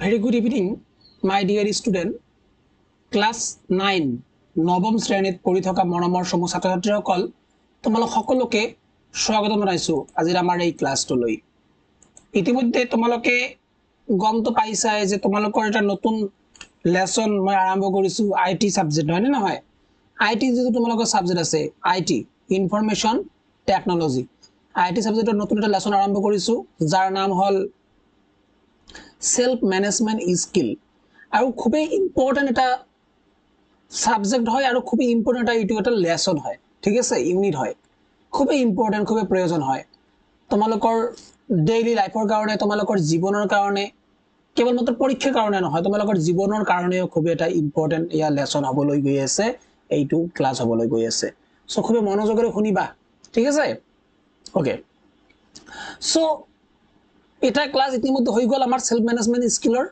Very good evening, my dear student. Class 9 নৱম শ্ৰেণীত পঢ়ি থকা মৰমৰ সমূহ ছাত্ৰ ছাত্ৰীসকল তোমালোক সকলোকে স্বাগতম জনাইছো আজিৰ আমাৰ এই ক্লাছটোলৈ। ইতিমধ্যে তোমালোকে গমটো পাইছাই যে তোমালোকৰ এটা নতুন লেসন মই আৰম্ভ কৰিছো আইটি সাবজেক্ট হয় নে নহয়। আইটি যেটো তোমালোকৰ সাবজেক্ট আছে আইটি ইনফৰমেশন টেকনলজি আইটি সাবজেক্টৰ নতুন এটা লেসন আৰম্ভ কৰিছো যাৰ নাম হল সেলফ ম্যানেজমেন্ট স্কিল আৰু খুবই ইম্পৰ্টেন্ট এটা সাবজেক্ট হয় আৰু খুবই ইম্পৰ্টেন্ট এটা লেসন হয় ঠিক আছে ইউনিট হয় খুবই ইম্পৰ্টেন্ট খুবই প্ৰয়োজন হয় তোমালোকৰ ডেইলি লাইফৰ কাৰণে তোমালোকৰ জীৱনৰ কাৰণে কেৱল মাত্ৰ পৰীক্ষাৰ কাৰণে নহয় তোমালোকৰ জীৱনৰ কাৰণেও খুবই এটা ইম্পৰ্টেন্ট ইয়া লেসন হ'বলৈ গৈ আছে এইটো ক্লাস হ'বলৈ গৈ আছে সো খুবই মনোযোগেৰে শুনিবা ঠিক আছে ওকে সো এটা ক্লাস ইতিমধ্যে হৈ গল আমাৰ সেলফ ম্যানেজমেন্ট স্কিলৰ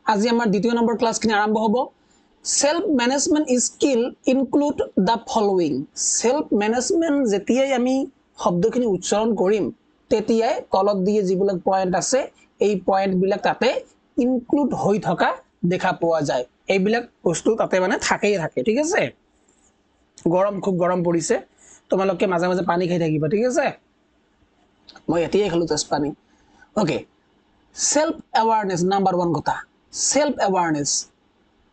আজি আমাৰ দ্বিতীয় নম্বৰ ক্লাসখিনি আৰম্ভ হ'ব self management skill include the following self management যেতিয়াই আমি শব্দখিনি উচ্চাৰণ কৰিম তেতিয়াই তলত দিয়ে যিবিলাক পয়েন্ট আছে এই পয়েন্ট বিলাক তাতে ইনক্লুড হৈ থকা দেখা পোৱা যায় এইবিলাক বস্তু তাতে মানে থাকেই থাকে ঠিক আছে গৰম খুব গৰম পৰিছে তোমালোকে মাজে মাজে পানী খাই থাকিবা ঠিক আছে মই এতিয়াই খালো জাস্ট পানী Okay, self-awareness number 1 কথা self-awareness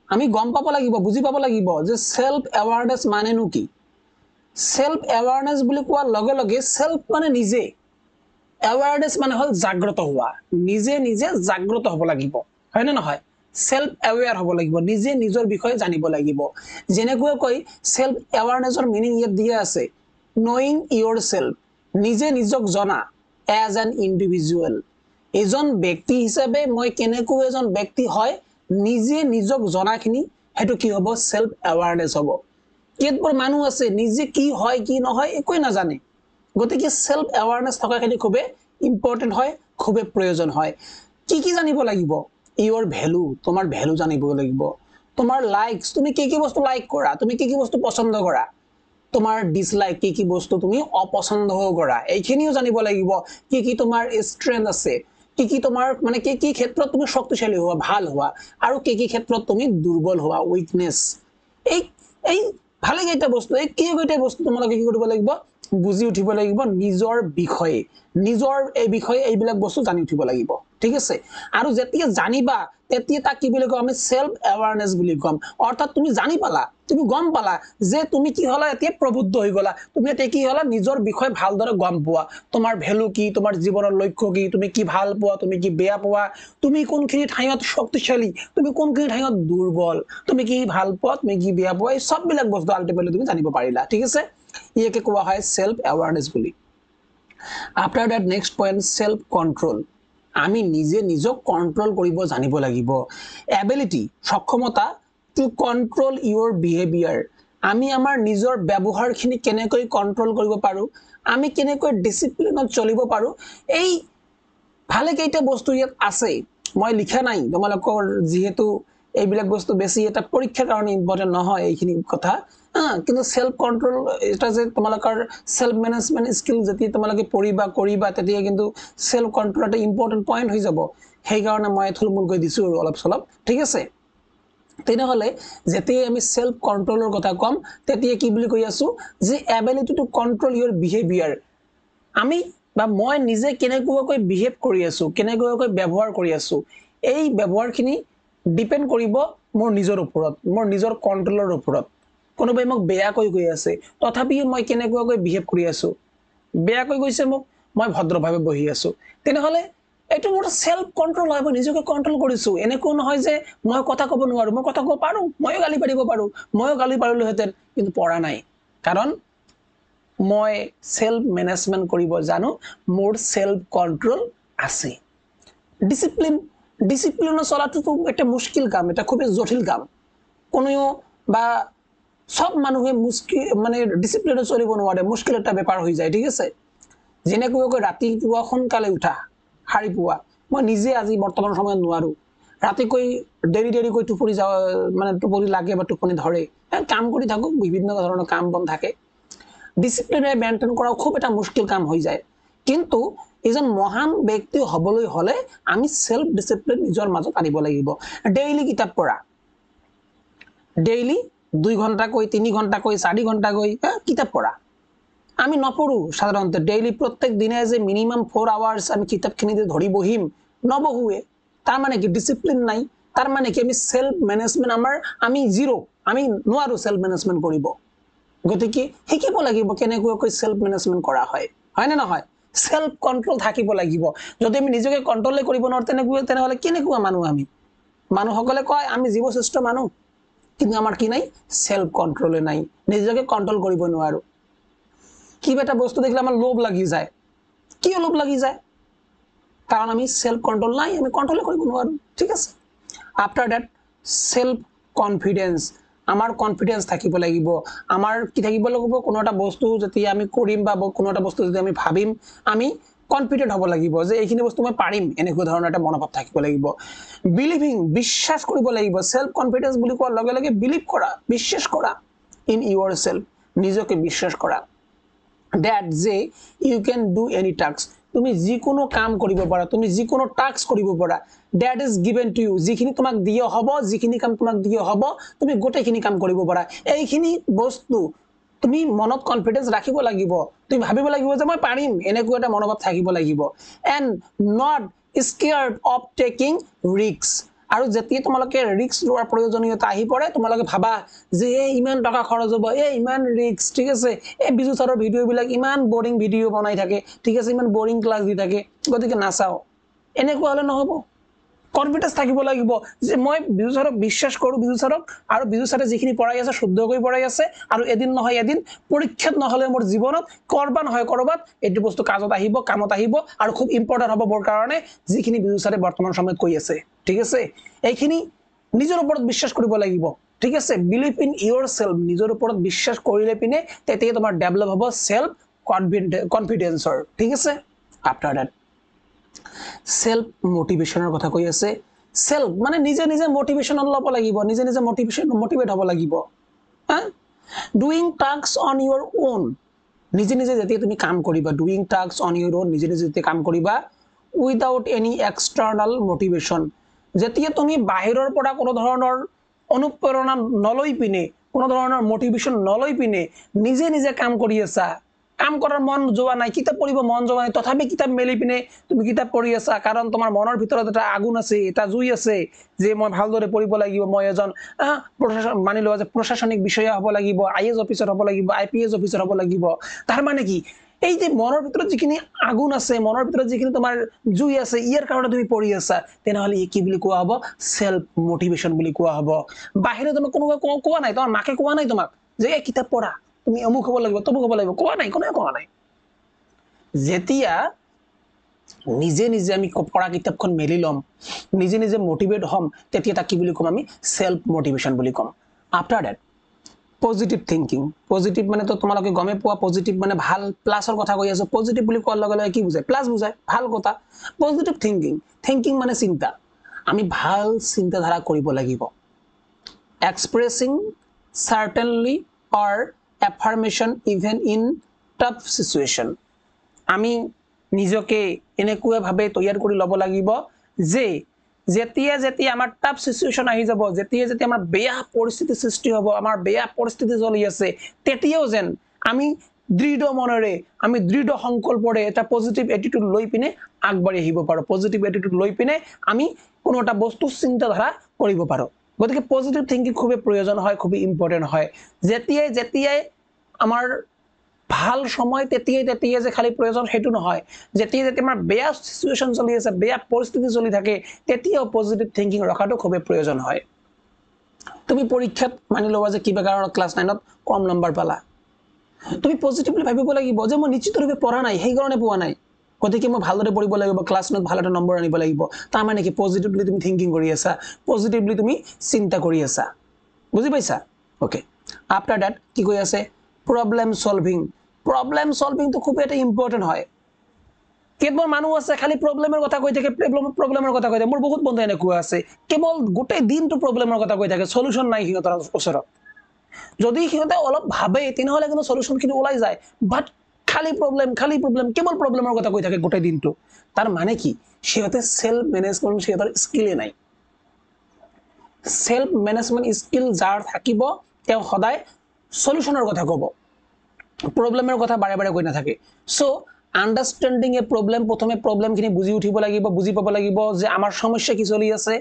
আমি গম পাব লাগিব বুজি পাব লাগিব যে self-awareness মানে নো কি self-awareness বুলি কোৱাৰ লগে লগে self মানে নিজে awareness মানে হল জাগ্ৰত হোৱা নিজে নিজে জাগ্ৰত হ'ব লাগিব হয় না নহয় self-aware হ'ব লাগিব নিজে নিজৰ বিষয়ে জানিব লাগিব যেনেকৈ কই self-awareness ৰ মিনিং ইয়াত দিয়া আছে knowing yourself নিজে নিজক জনা as an individual এজন ব্যক্তি হিচাপে মই কেনেকৈ এজন ব্যক্তি হয় নিজে নিজক জনাখিনি হেতু কি হ'ব সেলফ অ্যাৱাৰনেস হ'ব কেতবোৰ মানুহ আছে নিজে কি হয় কি নহয় একোই না জানে গতিকে সেলফ অ্যাৱাৰনেস থকাখিনি খুবে ইম্পৰ্টেন্ট হয় খুবে প্ৰয়োজন হয় কি জানিব লাগিব ইওৰ ভ্যালু তোমাৰ ভ্যালু জানিব লাগিব তোমাৰ লাইকস তুমি কি বস্তু লাইক কৰা তুমি কি বস্তু পছন্দ কৰা তোমাৰ ডিসলাইক কি বস্তু তুমি অপছন্দ কৰা এইখিনিও জানিব লাগিব কি তোমাৰ স্ট্ৰেংথ আছে কি তোমাৰ মানে কি ক্ষেত্ৰত তুমি শক্তিশালী হোৱা ভাল হোৱা আৰু কি ক্ষেত্ৰত তুমি দুৰ্বল হোৱা উইকনেস এই ভালে কেইটা বস্তু এই কেইটা বস্তু তোমালোকে কি কৰিব লাগিব বুজি উঠিব লাগিব নিজৰ বিষয়ে নিজৰ এই বিষয়ে এইবিলাক বস্তু জানি উঠিব লাগিব ঠিক আছে আৰু যেতিয়া জানিবা তেতিয়া তাক কি বুলি কম আমি সেলফ অ্যাৱাৰনেস বুলি কম অৰ্থাৎ তুমি জানি পালা তুমি গম পালা যে তুমি কি হলা এতিয়া প্ৰবুদ্ধ হৈ গলা তুমি এতিয়া কি হলা নিজৰ বিষয়ে ভালদৰে গম পোৱা তোমাৰ ভ্যালু কি তোমাৰ জীৱনৰ লক্ষ্য কি তুমি কি ভাল পোৱা তুমি কি বেয়া পোৱা তুমি কোনখিনি ঠাইত শক্তিশালী তুমি কোনখিনি ঠাইত দুৰ্বল তুমি কি ভাল পোৱা তুমি কি বেয়া পোৱা এই সব বিলাক বস্তু আলটিমেটলি তুমি জানিব পাৰিলা ঠিক আছে ইয়াকে কোৱা হয় সেলফ অ্যাৱাৰনেস বুলি after that next point self control আমি নিজে নিজক কন্ট্ৰোল কৰিব জানিব লাগিব এবিলিটি সক্ষমতা টু কন্ট্ৰোল ইওৰ বিহেভিয়াৰ আমি আমাৰ নিজৰ ব্যৱহাৰখিনি কেনেকৈ কন্ট্ৰোল কৰিব পাৰো আমি কেনেকৈ ডিসিপ্লিনত চলিব পাৰো এই ভালে কেইটা বস্তু ইয়াত আছে মই লিখা নাই তোমালোকৰ যেহেতু এইবিলাক বস্তু বেছি এটা পৰীক্ষাৰ কাৰণে ইম্পৰ্টেন্ট নহয় এইখিনি কথা কিন্তু সেলফ কন্ট্ৰোল এটা যে তোমালোকৰ সেলফ ম্যানেজমেন্ট স্কিল যেতি তোমালোকে পঢ়িবা কৰিবা তেতিয়া কিন্তু সেলফ কন্ট্ৰোল এটা ইম্পৰ্টেন্ট পয়েন্ট হৈ যাব সেই কাৰণে মই থুলমুল কৈ দিছো অলপ সলপ ঠিক আছে তেনেহলে যেতিয়া আমি সেলফ কন্ট্ৰোলৰ কথা কম তেতিয়া কি বুলি কৈ আছো যে ability to control your behaviour আমি বা মই নিজে কেনেকৈ বিহেভ কৰি আছো কেনেকৈ ব্যৱহাৰ কৰি আছো এই ব্যৱহাৰখিনি ডিপেন্ড কৰিব মোৰ নিজৰ ওপৰত মোৰ নিজৰ কন্ট্ৰোলৰ ওপৰত কোনোবাই মোক বেয়াকৈ গৈ আছে তথাপিও মই কেনেকৈ বিহেভ কৰি আছো বেয়াকৈ গৈছে মোক মই ভদ্ৰভাৱে বহি আছো তেনেহলে এটো মোৰ সেলফ কন্ট্ৰোল হয় মই নিজকে কন্ট্ৰোল কৰিছো এনেকো নহয় যে মই কথা ক'ব নোৱাৰো মই কথা ক'ব পাৰো ময়ো গালি পাৰিব পাৰো ময়ো গালি পাৰিলোহেতেন কিন্তু পঢ়া নাই কাৰণ মই সেলফ ম্যানেজমেন্ট কৰিব জানো মোৰ সেলফ কন্ট্ৰোল আছে ডিসিপ্লিন চলাটো তো একটা মুশকিল কাম এটা খুবই জটিল কাম কোনেও বা সব মানুহে মুশকিল মানে ডিসিপ্লিনে চলিব নোৱাৰে মুশকিল এটা ব্যাপাৰ হৈ যায় ঠিক আছে যেনেকৈ ৰাতিপুৱা সোনকালে উঠা হাৰি পোৱা মই নিজে আজি বৰ্তমান সময়ত নোৱাৰো ৰাতিকৈ দেৰি কৈ টোপনি যাও মানে টোপনি লাগে বা টোপনি ধৰে কাম কৰি থাকো বিভিন্ন ধৰণৰ কাম বন থাকে ডিসিপ্লিনে মেইনটেইন কৰা খুব এটা মুশকিল কাম হৈ যায় কিন্তু এজন মহান ব্যক্তি হবলৈ হলে আমি সেলফ ডিসিপ্লিন নিজৰ মাজত আনিব লাগিব ডেইলি কিতাপ পঢ়া ডেইলি 2 ঘন্টা কৈ 3 ঘন্টা কৈ 4 ঘন্টা কৈ কিতাপ পঢ়া আমি নপঢ়ো সাধাৰণতে ডেইলি প্ৰত্যেক দিনে যে মিনিমাম 4 আৱাৰ্স আমি কিতাপখিনিতে ধৰি বহিম নবহুৱে তাৰ মানে কি ডিসিপ্লিন নাই তাৰ মানে কি আমি সেলফ ম্যানেজমেন্ট আমি জিৰো আমি নোৱাৰো সেলফ ম্যানেজমেন্ট কৰিব গতিকে শিকিব লাগিব কেনেকৈ সেলফ ম্যানেজমেন্ট কৰা হয় হয়নে নহয় সেলফ কন্ট্ৰোল থাকিব লাগিব যদি আমি নিজকে কন্ট্ৰোলে কৰিব নোৱাৰো তেনেহলে কেনেকুৱা মানুহ আমি মানুহসকলে কয় আমি জীৱশ্ৰেষ্ঠ মানুহ কিন্তু আমাৰ কি নাই সেলফ কন্ট্ৰোলে নাই নিজকে কন্ট্ৰোল কৰিব নোৱাৰো কিবা এটা বস্তু দেখিলে আমাৰ লোভ লাগি যায় কিয় লোভ লাগি যায় কাৰণ আমি সেলফ কন্ট্ৰোল নাই আমি কন্ট্ৰোলে কৰিব নোৱাৰো ঠিক আছে আফটার দ্যাট সেলফ কনফিডেন্স আমার কনফিডেন্স থাকিব লাগিব আমার কি থাকিব লাগিব কোনো এটা বস্তু যেতিয়া আমি কৰিম বা কোনো এটা বস্তু যদি আমি ভাবিম আমি কনফিডেন্ট হ'ব লাগিব যে এইখিনি বস্তু মই পাৰিম এনেকুৱা ধৰণৰ এটা মনোভাৱ থাকিব লাগিব বিলিভিং বিশ্বাস কৰিব লাগিব সেলফ কনফিডেন্স বুলি কোৱাৰ লগে লগে বিলিভ কৰা বিশ্বাস কৰা ইন ইউৰ সেলফ নিজকে বিশ্বাস কৰা দ্যাট যে you can do any task তুমি যিকোনো কাম কৰিব পাৰা তুমি যিকোনো টাস্ক কৰিব পাৰা that is given to you যিখিনি তোমাক দিয়া হ'ব যিখিনি কাম তোমাক দিয়া হ'ব তুমি গোটেইখিনি কাম কৰিব পাৰা এইখিনি বস্তু তুমি মনত কনফিডেন্স ৰাখিব লাগিব তুমি ভাবিব লাগিব যে মই পাৰিম এনেকুৱা এটা মনোভাৱ থাকিব লাগিব and not scared of taking risk আৰু যেতিয়া তোমালোকে ৰিস্ক লোৱাৰ প্ৰয়োজনীয়তা আহি পৰে তোমালোকে ভাবা যে ইমান টকা খৰচ হ'ব ইমান ৰিস্ক ঠিক আছে বিজু ছাৰৰ ভিডিঅ'বিলাক ইমান বোৰিং ভিডিঅ' বনাই থাকে ঠিক আছে ইমান বোৰিং ক্লাছ দি থাকে গতিকে নাচাও এনেকুৱা হলে নহব কনফিডেন্স থাকিব লাগিব যে মই বিজু ছাৰক বিশ্বাস কৰো বিজু ছাৰক আৰু বিজু ছাৰে যিখিনি পঢ়াই আছে শুদ্ধকৈ পঢ়াই আছে আৰু এদিন নহয় এদিন পৰীক্ষাত নহলে মোৰ জীৱনত কৰবা নহয় কৰবাত এইটো বস্তু কামত আহিব আৰু খুব ইম্পৰ্টেন্ট হ'ব মোৰ কাৰণে যিখিনি বিজু ছাৰে বৰ্তমান সময়ত কৈ আছে ঠিক আছে এইখিনি নিজৰ ওপৰত বিশ্বাস কৰিব লাগিব ঠিক আছে বিলিভ ইন ইউৰ সেলফ নিজৰ ওপৰত বিশ্বাস কৰিলে পিনে তেতিয়া তোমাৰ ডেভেলপ হ'ব সেলফ কনফিডেন্সৰ ঠিক আছে আফটাৰ দ্যাট সেলফ মোটিভেশনৰ কথা কৈ আছে সেলফ মানে নিজে নিজে মোটিভেশন ল'ব লাগিব নিজে নিজে মোটিভেট হ'ব লাগিব doing task on your own নিজে নিজে যেতিয়া তুমি কাম কৰিবা doing task on your own নিজে নিজে যেতিয়া কাম কৰিবা উইদাউট এনি এক্সটাৰ্নাল মোটিভেশন যেতিয়া তুমি বাহিৰৰ পৰা কোনো ধৰণৰ অনুপ্ৰেৰণা নলৈ পিনে কোনো ধৰণৰ মোটিভেশন নলৈ পিনে নিজে নিজে কাম কৰি আছা কাম কৰাৰ মন যোৱা নাই কিতাপ পঢ়িব মন যোৱা নাই তথাপি কিতাপ মেলি পিনে তুমি কিতাপ পঢ়ি আছা কাৰণ তোমাৰ মনৰ ভিতৰত এটা আগুন আছে এটা জুই আছে যে মই ভালদৰে পঢ়িব লাগিব মই এজন মানি লোৱা যে প্ৰশাসনিক বিষয়া হ'ব লাগিব আইএএছ অফিচাৰ হ'ব লাগিব আইপিএছ অফিচাৰ হ'ব লাগিব তাৰ মানে কি এই যে মনৰ ভিতৰত যিখিনি আগুন আছে মনৰ ভিতৰত যিখিনি তোমাৰ জুই আছে ইয়াৰ কাৰণে তুমি পঢ়ি আছা তেনেহলে কি বুলি কোৱা হ'ব সেলফ মোটিভেশন বুলি কোৱা হ'ব বাহিৰে তোমাক কোনোবা কোৱা নাই তোমাৰ মাকে কোৱা নাই তোমাক যে এই কিতাপ পঢ়া তুমি অমুক হ'ব লাগিব তমুক হ'ব লাগিব কোৱা নাই কোৱা নাই যেতিয়া নিজে নিজে আমি পঢ়া কিতাপখন মেলি লম নিজে নিজে মোটিভেট হম তেতিয়া তাক কি বুলি কম আমি সেলফ মোটিভেশন বুলি come after that positive thinking positive মানে তো তোমালোকে গমে পোৱা পজিটিভ মানে ভাল প্লাসৰ কথা কৈ আছো পজিটিভ বুলি কোৱাৰ লগে লগে কি বুজায় প্লাস বুজায় ভাল কথা পজিটিভ থিংকিং মানে চিন্তা আমি ভাল চিন্তাধাৰা কৰিব লাগিব এক্সপ্ৰেছিং সাৰ্টেনলি অৰ affirmation even in tough situation আমি নিজকে এনেকুৱা ভাবে তৈয়াৰ কৰি ল'ব লাগিব যে যেতিয়া আমাৰ টাফ সিচুৱেচন আহি যাব যেতিয়া আমাৰ বেয়া পৰিস্থিতি সৃষ্টি হ'ব আমাৰ বেয়া পৰিস্থিতি চলি আছে তেতিয়াও যেন আমি দৃঢ় মনেৰে আমি দৃঢ় সংকল্পৰে এটা পজিটিভ এটিটিউড লৈ পিনে আগবাঢ়ি আহিব পাৰো পজিটিভ এটিটিউড লৈ পিনে আমি কোনো এটা বস্তু চিন্তাধাৰা কৰিব পাৰো গতিকে পজিটিভ থিংকিং খুবই প্ৰয়োজন হয় খুবই ইম্পৰ্টেন্ট হয় যেতিয়াই আমাৰ ভাল সময় তেতিয়াই যে খালি প্ৰয়োজন হেতু নহয় যেতিয়া আমাৰ বেয়া সিচুৱেচন চলি আছে বেয়া পৰিস্থিতি চলি থাকে তেতিয়াও পজিটিভ থিংকিং ৰখাটো খুবই প্ৰয়োজন হয় তুমি পৰীক্ষাত মানি লবা যে কিবা কাৰণত ক্লাস 9ত কম নম্বৰ পালা তুমি পজিটিভলি ভাবিব লাগিব যে মই নিশ্চিত ৰূপে পঢ়া নাই সেই কাৰণে পোৱা নাই গতিকে মই ভালদৰে পঢ়িব লাগিব ক্লাস 9ত ভাল এটা নম্বৰ আনিব লাগিব তাৰ মানে কি পজিটিভলি তুমি থিংকিং কৰি আছা পজিটিভলি তুমি চিন্তা কৰি আছা বুজি পাইছা ওকে আফটাৰ দ্যাট কি কৈ আছে प्रॉब्लम सॉल्विंग तो खूब এটা ইম্পৰ্টেন্ট হয় কেবল মানুহ আছে খালি প্ৰব্লেমৰ কথা কৈ থাকে প্ৰব্লেমৰ কথা কৈ থাকে মোৰ বহুত বন্ধু এনেকুৱা আছে কেবল গোটেই দিনটো প্ৰব্লেমৰ কথা কৈ থাকে সলিউশন নাই হিহঁতৰ ওচৰত যদি হিহঁতে অলপ ভাবে তেনেহলে কিন্তু সলিউশন কিন্তু ওলাই যায় বাট খালি প্ৰব্লেম কেৱল প্ৰব্লেমৰ কথা কৈ থাকে গোটেই দিনটো তাৰ মানে কি সিহঁতে সেলফ মেনেজমেন্ট সিহঁতৰ স্কিলে নাই সেলফ মেনেজমেন্ট স্কিল যাৰ থাকিব তেওঁ সদায় সলিউশনৰ কথা ক'ব প্ৰব্লেমৰ কথা বাৰে বাৰে কৈ নাথাকে সো আন্ডাৰষ্টেণ্ডিং এ প্ৰব্লেম প্ৰথমে প্ৰব্লেমখিনি বুজি উঠিব লাগিব বুজি পাব লাগিব যে আমাৰ সমস্যা কি চলি আছে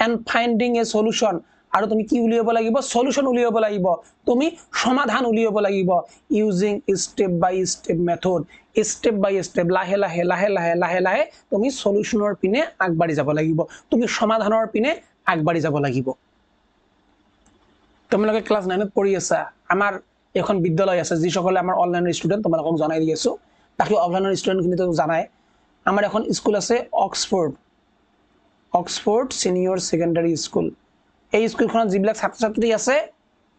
এন্ড ফাইন্ডিং এ সলিউশন আৰু তুমি কি উলিয়াব লাগিব সলিউশন উলিয়াব লাগিব তুমি সমাধান উলিয়াব লাগিব ইউজিং স্টেপ বাই স্টেপ মেথড স্টেপ বাই স্টেপ লাহে লাহে লাহে লাহে লাহে লাহে তুমি সলিউশনৰ পিনে আগবাঢ়ি যাব লাগিব তুমি সমাধানৰ পিনে আগবাঢ়ি যাব লাগিব তোমালোকে ক্লাস 9 ত পঢ়ি আছা আমাৰ এখন বিদ্যালয় আছে যি সকলে আমাৰ অনলাইনৰ ষ্টুডেন্ট তোমালোকক জনাই দি আছো তাকে অফলাইনৰ ষ্টুডেন্টখিনি তো জানাই আমাৰ এখন স্কুল আছে অক্সফোৰ্ড সিনিয়ৰ সেকেন্ডাৰি স্কুল এই স্কুলখনত যিবিলাক ছাত্ৰ ছাত্ৰী আছে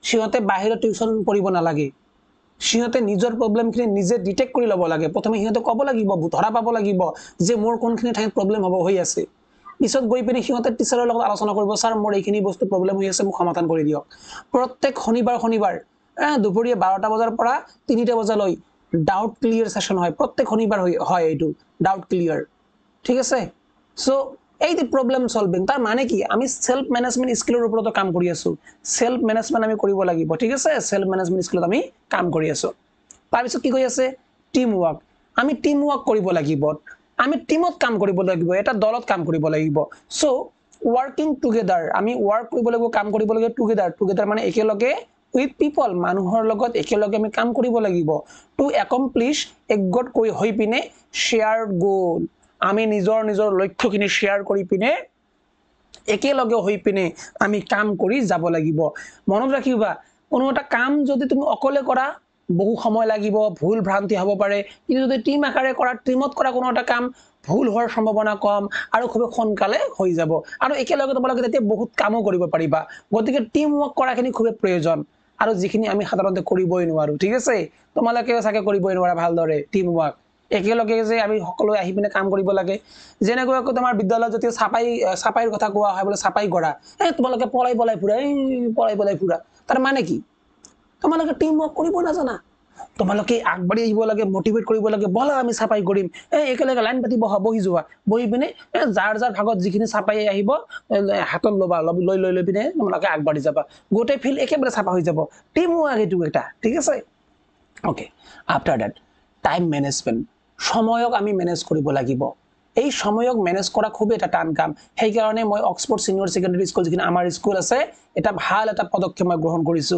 সিহঁতে বাহিৰত টিউচন পঢ়িব নালাগে সিহঁতে নিজৰ প্ৰব্লেমখিনি নিজে ডিটেক্ট কৰি ল'ব লাগে প্ৰথমে সিহঁতে ক'ব লাগিব ধৰা পাব লাগিব যে মোৰ কোনখিনি ঠাইত প্ৰব্লেম হ'ব হৈ আছে পিছত গৈ পিনে সিহঁতে টিচাৰৰ লগত আলোচনা কৰিব স্যাৰ মোৰ এইখিনি বস্তু প্ৰব্লেম হৈ আছে মোক সমাধান কৰি দিয়ক প্ৰত্যেক শনিবাৰ দুপৰীয়া 12টা বজাৰ পৰা 3টা বজালৈ ডাউট ক্লিয়াৰ সেশন হয় প্ৰত্যেক শনিবাৰ হয় এইটো ডাউট ক্লিয়াৰ ঠিক আছে সো এই যে প্ৰব্লেম সলভিং তাৰ মানে কি আমি সেলফ ম্যানেজমেন্ট স্কিলৰ ওপৰত কাম কৰি আছো সেলফ ম্যানেজমেন্ট আমি কৰিব লাগিব ঠিক আছে সেলফ ম্যানেজমেন্ট স্কিলত আমি কাম কৰি আছো তাৰ পিছত কি কৈ আছে টিম ওয়াৰ্ক আমি টিম ওয়াৰ্ক কৰিব লাগিব আমি টিমত কাম কৰিব লাগিব এটা দলত কাম কৰিব লাগিব সো ওয়াৰ্কিং টুগেদাৰ আমি ওয়াৰ্ক কৰিব লাগিব কাম কৰিব লাগিব টুগেদাৰ মানে একেলগে উইথ পিপল মানুহৰ লগত একেলগে আমি কাম কৰিব লাগিব টু একমপ্লিশ একগট কৈ হৈ পিনে শেয়াৰ্ড গোল আমি নিজৰ লক্ষ্যখিনি শেয়াৰ কৰি পিনে একেলগে হৈ পিনে আমি কাম কৰি যাব লাগিব মনত ৰাখিবা কোনো এটা কাম যদি তুমি অকলে কৰা বহু সময় লাগিব ভুল ভ্ৰান্তি হ'ব পাৰে কিন্তু যদি টিম আকাৰে কৰা টিমত কৰা কোনো এটা কাম ভুল হোৱাৰ সম্ভাৱনা কম আৰু খুব সোনকালে হৈ যাব আৰু একেলগে তোমালোকে তেতিয়া বহুত কামো কৰিব পাৰিবা গতিকে টিম ওয়াৰ্ক কৰাখিনি খুব প্ৰয়োজন আৰু যিখিনি আমি সাধাৰণতে কৰিবই নোৱাৰো ঠিক আছে তোমালোকে চাগে কৰিবই নোৱাৰা ভালদৰে টিম ওয়াৰ্ক একেলগে যে আমি সকলো আহি পিনে কাম কৰিব লাগে যেনেকৈ তোমাৰ বিদ্যালয়ত যদি ছাপাইৰ কথা কোৱা হয় বলে ছাপাই কৰা তোমালোকে পলাই ফুৰা তাৰ মানে কি তোমালোকে টিম ওয়াৰ্ক কৰিব নাজানা তোমালোকে আগবাঢ়ি আহিব লাগে মোটিভেট কৰিব লাগে বলা আমি ছাপাই কৰিম একেলগে লাইন পাতি বহি যোৱা বহি পিনে যাৰ ভাগত যিখিনি ছাপাই আহিব হাতত লবা লৈ পিনে তোমালোকে আগবাঢ়ি যাবা গোটেই ফিল্ড একেবাৰে ছাপা হৈ যাব টিম ওয়াৰ্ক এইটো এটা ঠিক আছে okay after that time management সময়ক আমি মেনেজ কৰিব লাগিব এই সময়ক মেনেজ কৰা খুব এটা টান কাম সেই কাৰণে মই অক্সফোৰ্ড সিনিয়ৰ সেকেন্ডাৰি স্কুল যিখিনি আমাৰ স্কুল আছে এটা ভাল এটা পদক্ষেপ মই গ্ৰহণ কৰিছো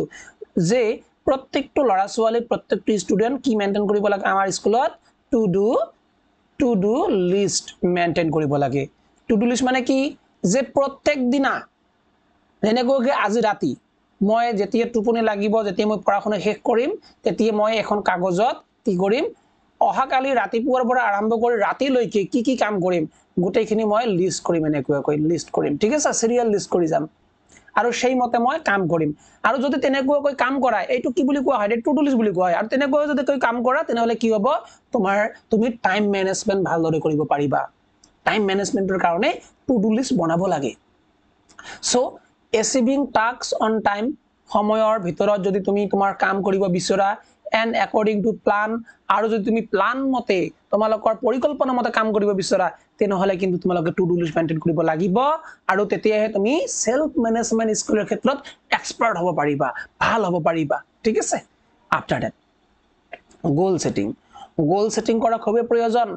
যে প্ৰত্যেকটো লৰা ছোৱালী প্ৰত্যেকটো ষ্টুডেন্ট কি মেইনটেইন কৰিব লাগে আমাৰ স্কুলত টু ডু লিষ্ট মেইনটেইন কৰিব লাগে টু ডু লিষ্ট মানে কি যে প্ৰত্যেক দিনা যেনেকৈ আজি ৰাতি মই যেতিয়া টোপনি লাগিব যেতিয়া মই পঢ়াশুনা শেষ কৰিম তেতিয়া মই এখন কাগজত কি কৰিম অহাকালি ৰাতিপুৱাৰ পৰা আৰম্ভ কৰি ৰাতিলৈকে কি কাম কৰিম গোটেইখিনি মই লিষ্ট কৰিম এনেকৈ লিষ্ট কৰিম ঠিক আছে সিৰিয়াল লিষ্ট কৰি যাম আৰু সেই মতে মই কাম কৰিম আৰু যদি তেনেকৈ কাম কৰা এইটো কি বুলি কোৱা হয় টু ডু লিষ্ট বুলি কোৱা হয় আৰু তেনেকৈ যদি কাম কৰা তেনেহলে কি হ'ব তুমি টাইম মেনেজমেন্ট ভালদৰে কৰিব পাৰিবা টাইম মেনেজমেন্টৰ কাৰণে টু ডু লিষ্ট বনাব লাগে সো এচিভিং টাস্ক অন টাইম সময়ৰ ভিতৰত যদি তুমি তোমাৰ কাম কৰিব বিচৰা and according to plan আৰু যদি তুমি প্লান মতে তোমালোকৰ পৰিকল্পনা মতে কাম কৰিব বিচৰা তেনেহলে কিন্তু তোমালোকে টু ডু লিষ্ট মেইনটেইন কৰিব লাগিব আৰু তেতিয়াহে তুমি সেলফ ম্যানেজমেন্ট স্কিলৰ ক্ষেত্ৰত এক্সপাৰ্ট হ'ব পাৰিবা ভাল হ'ব পাৰিবা ঠিক আছে আফটাৰ দ্যাট গোল সেটিং কৰা খুবেই প্ৰয়োজন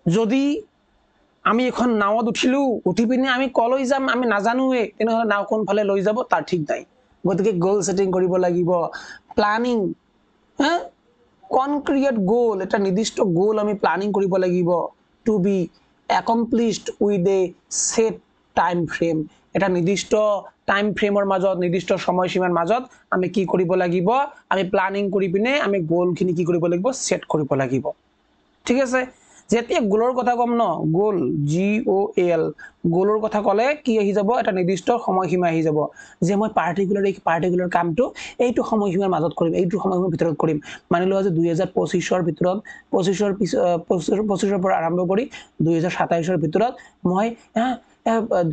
যদি আমি এখন নাওত উঠি পিনে আমি কলৈ যাম আমি নাজানোৱে তেনেহলে নাও কোনফালে লৈ যাব তাৰ ঠিক নাই গতিকে গোল সেটিং কৰিব লাগিব প্ল্যানিং concrete goal এটা নিৰ্দিষ্ট গোল আমি প্ল্যানিং কৰিব লাগিব to be accomplished with a set time frame এটা নিৰ্দিষ্ট টাইম ফ্ৰেমৰ মাজত নিৰ্দিষ্ট সময়সীমাৰ মাজত আমি কি কৰিব লাগিব আমি প্ল্যানিং কৰি পিনে আমি গোলখিনি কি কৰিব লাগিব সেট কৰিব লাগিব ঠিক আছে যেতিয়া গোলৰ কথা কম ন গোল GOAL গোলৰ কথা কলে কি আহি যাব এটা নিৰ্দিষ্ট সময়সীমা আহি যাব যে মই পাৰ্টিকুলাৰ কামটো এইটো সময়সীমাৰ মাজত কৰিম এইটো সময়সীমাৰ ভিতৰত কৰিম মানি লোৱা যে 2025 ৰ ভিতৰত 25 ৰ পৰা আৰম্ভ কৰি 2027 ৰ ভিতৰত মই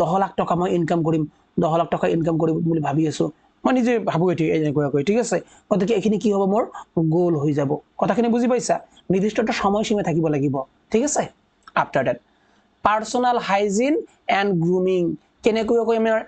10 লাখ টকা মই ইনকাম কৰিম 10 লাখ টকা ইনকাম কৰিম বুলি ভাবি আছো মই নিজে ভাবো এনেকুৱাকৈ ঠিক আছে গতিকে এইখিনি কি হ'ব মোৰ গোল হৈ যাব কথাখিনি বুজি পাইছা নিৰ্দিষ্ট এটা সময়সীমা থাকিব লাগিব ঠিক আছে after that personal hygiene and grooming কেনেকৈ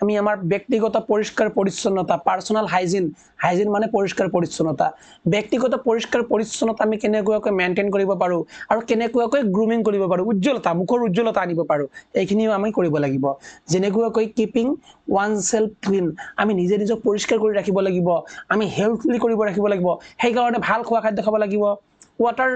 আমি আমাৰ ব্যক্তিগত পৰিষ্কাৰ পৰিচ্ছন্নতা পাৰ্সোনাল হাইজিন মানে পৰিষ্কাৰ পৰিচ্ছন্নতা ব্যক্তিগত পৰিষ্কাৰ পৰিচ্ছন্নতা আমি কেনেকৈ মেইনটেইন কৰিব পাৰো আৰু কেনেকৈ গ্ৰুমিং কৰিব পাৰো উজ্জ্বলতা মুখৰ উজ্জ্বলতা আনিব পাৰো এইখিনিও আমি কৰিব লাগিব যেনেকৈ কিপিং ওৱান সেলফ ক্লিন আমি নিজে নিজক পৰিষ্কাৰ কৰি ৰাখিব লাগিব আমি হেলথলি কৰিব ৰাখিব লাগিব সেই কাৰণে ভাল খোৱা খাদ্য খাব লাগিব ওয়াটাৰ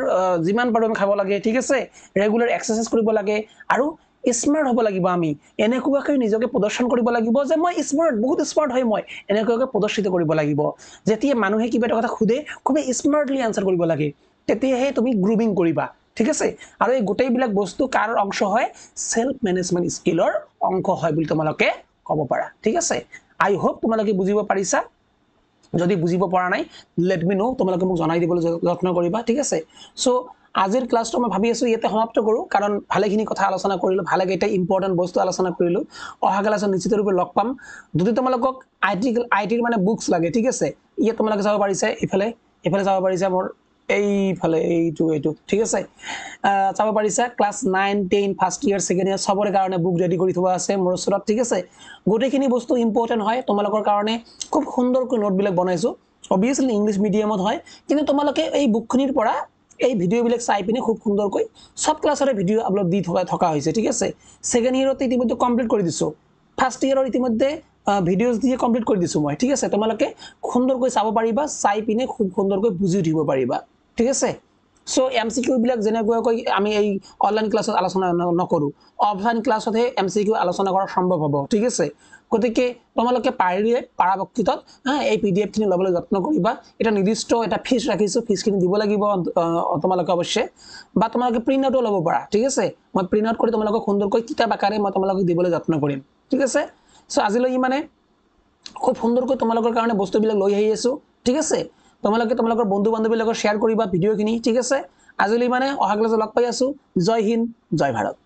যিমান পাৰো আমি খাব লাগে ঠিক আছে ৰেগুলাৰ এক্সাৰসাইজ কৰিব লাগে আৰু স্মাৰ্ট হ'ব লাগিব আমি এনেকুৱাকৈ নিজকে প্ৰদৰ্শন কৰিব লাগিব যে মই স্মাৰ্ট বহুত স্মাৰ্ট হয় মই এনেকুৱাকৈ প্ৰদৰ্শিত কৰিব লাগিব যেতিয়া মানুহে কিবা এটা কথা খুদে খুব স্মাৰ্টলি আনসাৰ কৰিব লাগে তেতিয়াহে তুমি গ্ৰুমিং কৰিবা ঠিক আছে আৰু এই গোটেইবিলাক বস্তু কাৰ অংশ হয় সেলফ মেনেজমেন্ট স্কিলৰ অংশ হয় বুলি তোমালোকে ক'ব পাৰা ঠিক আছে আই হোপ তোমালোকে বুজিব পাৰিছা যদি বুজিব পৰা নাই লেট মি নো তোমালোকে মোক জনাই দিবলৈ যত্ন কৰিবা ঠিক আছে সো আজিৰ ক্লাছটো মই ভাবি আছো ইয়াতে সমাপ্ত কৰো কাৰণ ভালেখিনি কথা আলোচনা কৰিলো ভালেকেইটা ইম্পৰ্টেন্ট বস্তু আলোচনা কৰিলো অহা ক্লাছত নিশ্চিত ৰূপে লগ পাম যদি তোমালোকক আইটিৰ মানে বুকস লাগে ঠিক আছে ইয়ে তোমালোকে যাব পাৰিছে ইফালে যাব পাৰিছে মোৰ এইফালে এইটো ঠিক আছে চাব পাৰিছা ক্লাছ 9 10 ফাৰ্স্ট ইয়াৰ সেকেন্ড ইয়াৰ সবৰে কাৰণে বুক ৰেডি কৰি থোৱা আছে মোৰ ওচৰত ঠিক আছে গোটেইখিনি বস্তু ইম্পৰ্টেন্ট হয় তোমালোকৰ কাৰণে খুব সুন্দৰকৈ নোট বিলাক বনাইছো অবিয়াসলি ইংলিশ মিডিয়ামত হয় কিন্তু তোমালোকে এই বুকখিনিৰ পৰা এই ভিডিও বিলাক চাই পিনে খুব সুন্দৰকৈ সব ক্লাছৰে ভিডিও আপলোড দি থকা হৈছে ঠিক আছে সেকেন্ড ইয়াৰতে ইতিমধ্যে কমপ্লিট কৰি দিছো ফাৰ্স্ট ইয়াৰৰ ইতিমধ্যে ভিডিওস দিয়ে কমপ্লিট কৰি দিছো মই ঠিক আছে তোমালোকে সুন্দৰকৈ চাব পাৰিবা চাই পিনে খুব সুন্দৰকৈ বুজি উঠিব পাৰিবা ঠিক আছে সো এমসিকিউ বিলাক যেনেকৈ আমি এই অনলাইন ক্লাছত আলোচনা নকৰো অফলাইন ক্লাছতহে এমসিকিউ আলোচনা কৰা সম্ভৱ হ'ব ঠিক আছে গতিকে তোমালোকে পাৰিলে পৰাবক্তিত এই পিডিএফ খিনি লবলৈ যত্ন কৰিবা এটা নিৰ্দিষ্ট এটা ফিস ৰাখিছো ফিসখিনি দিব লাগিব তোমালোকে অৱশ্যে বা তোমালোকে প্ৰিন্ট আউটও ল'ব পাৰা ঠিক আছে মই প্ৰিন্ট আউট কৰি তোমালোকক সুন্দৰকৈ কিতাপ আকাৰে মই তোমালোকক দিবলৈ যত্ন কৰিম ঠিক আছে সো আজিলৈ মানে খুব সুন্দৰকৈ তোমালোকৰ কাৰণে বস্তুবিলাক লৈ আহি আছো ঠিক আছে তোমালোকে তোমালোকৰ বন্ধু বান্ধৱীৰ লগত শেয়াৰ কৰিবা ভিডিওখিনি ঠিক আছে আজিলৈ মানে অহা ক্লাছত লগ পাই আছো জয় হিন্দ জয় ভাৰত